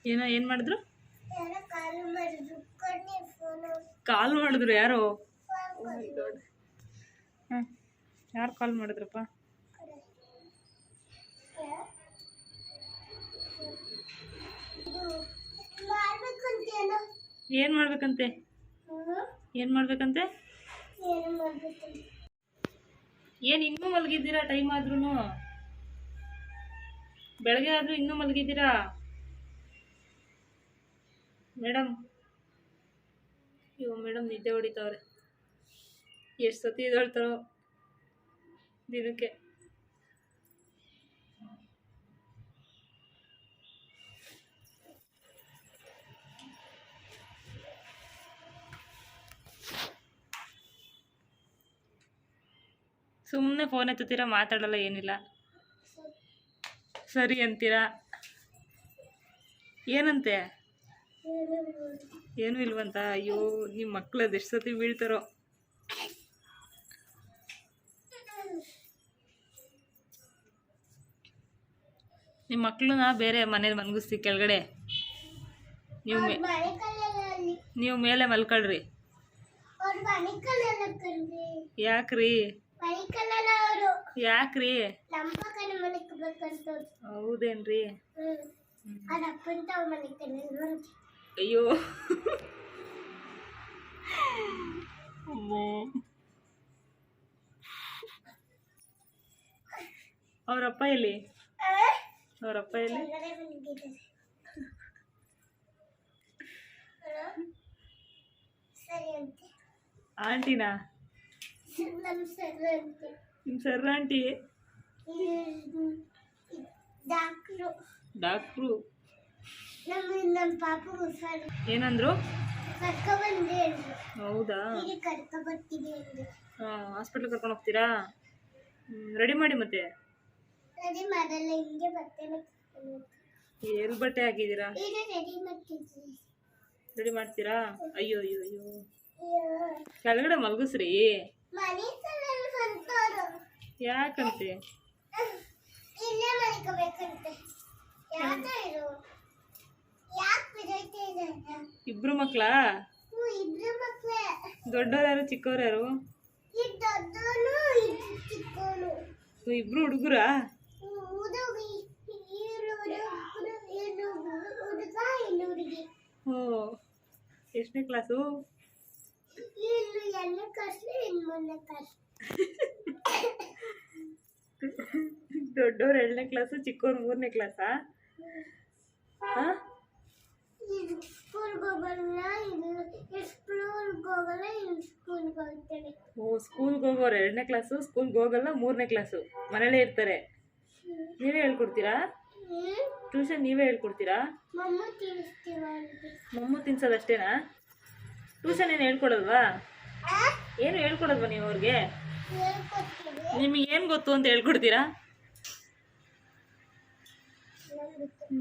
ಏನು ಮಾಡಿದ್ರು? ಕಾಲ್ ಮಾಡಿದ್ರು ಯಾರು? ಹಾಂ, ಯಾರು ಕಾಲ್ ಮಾಡಿದ್ರಪ್ಪ? ಏನು ಮಾಡ್ಬೇಕಂತೆ? ಏನು ಮಾಡ್ಬೇಕಂತೆ? ಏನು ಇನ್ನೂ ಮಲಗಿದ್ದೀರಾ? ಟೈಮ್ ಆದ್ರೂ ಬೆಳಗ್ಗೆ ಆದರೂ ಇನ್ನೂ ಮಲಗಿದ್ದೀರಾ ಮೇಡಮ್? ಮೇಡಮ್ ನಿದ್ದೆ ಹೊಡಿತಾವ್ರೆ. ಎಷ್ಟು ಸತಿ ಎದ್ದೇಳ್ತಾರೋ ದಿನಕ್ಕೆ. ಸುಮ್ಮನೆ ಫೋನ್ ಎತ್ತುತ್ತೀರಾ, ಮಾತಾಡಲ್ಲ, ಏನಿಲ್ಲ. ಸರಿ ಅಂತೀರಾ? ಏನಂತೆ? ಏನೂ ಇಲ್ವಂತ? ಅಯ್ಯೋ, ನಿಮ್ಮ ಮಕ್ಳು ಅದೆಷ್ಟು ಸತಿ ಬೀಳ್ತಾರೋ. ನಿಮ್ಮ ಮಕ್ಳನ್ನ ಬೇರೆ ಮನೇಲಿ ಮನ್ಗಿಸ್ತಿ ಕೆಳಗಡೆ. ನೀವು ಮೇಲೆ ಮಲ್ಕೊಳ್ರಿ. ಯಾಕ್ರಿ? ಯಾಕ್ರಿ? ಹೌದೇನ್ರಿ? ಅಯ್ಯೋ, ಅವರಪ್ಪ ಎಲ್ಲಿ? ಅವರಪ್ಪ ಎಲ್ಲಿ? ಆಂಟಿನಾ? ನಿಮ್ಮ ಸರ್ ಆಂಟಿ? ಡಾಕ್ಟ್ರು? ಏನಂದ್ರು? ಹೌದಾ? ಹಾಂ, ಹಾಸ್ಪಿಟ್ಲಿಗೆ ಕರ್ಕೊಂಡು ಹೋಗ್ತೀರಾ? ರೆಡಿ ಮಾಡಿ. ಮತ್ತೆ ಎಲ್ಲಿ ಬಟ್ಟೆ ಹಾಕಿದ್ದೀರಾ? ರೆಡಿ ಮಾಡ್ತೀರಾ? ಅಯ್ಯೋ ಅಯ್ಯೋ ಅಯ್ಯೋ, ಕೆಳಗಡೆ ಮಲಗಿಸ್ರಿ. ಯಾಕಂತೆ? ಇಬ್ರು ಮಕ್ಳಾ? ದೊಡ್ಡವ್ರು ಯಾರು, ಚಿಕ್ಕವ್ರು ಯಾರು? ಇಬ್ರು ಹುಡುಗರಾ? ಓ, ಎಷ್ಟನೇ ಕ್ಲಾಸು? ದೊಡ್ಡವ್ರು 2ನೇ ಕ್ಲಾಸು, ಚಿಕ್ಕವ್ರು 3ನೇ ಕ್ಲಾಸಾ? ಹಾಂ, ಓ, ಸ್ಕೂಲ್ಗೆ ಹೋಗೋರು 2ನೇ ಕ್ಲಾಸು, ಸ್ಕೂಲ್ಗೆ ಹೋಗಲ್ಲ 3ನೇ ಕ್ಲಾಸು, ಮನೇಲೇ ಇರ್ತಾರೆ. ನೀವೇ ಹೇಳ್ಕೊಡ್ತೀರಾ? ಟ್ಯೂಷನ್ ನೀವೇ ಹೇಳ್ಕೊಡ್ತೀರಾ? ಮಮ್ಮು ತಿನ್ಸೋದಷ್ಟೇನಾ? ಟ್ಯೂಷನ್ ಏನು ಹೇಳ್ಕೊಡಲ್ವಾ? ಏನು ಹೇಳ್ಕೊಡಲ್ವಾ ನೀವು ಅವ್ರಿಗೆ? ನಿಮಗೇನು ಗೊತ್ತು ಅಂತ ಹೇಳ್ಕೊಡ್ತೀರಾ?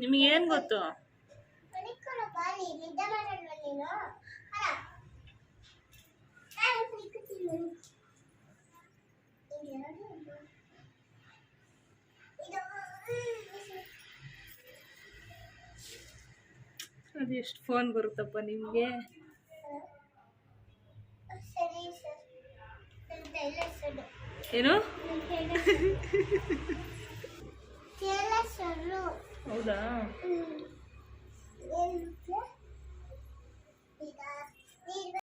ನಿಮಗೇನು ಗೊತ್ತು? ಅದೆಷ್ಟು ಫೋನ್ ಬರುತ್ತಪ್ಪ ನಿಮಗೆ? ಏನು? ಹೌದಾ?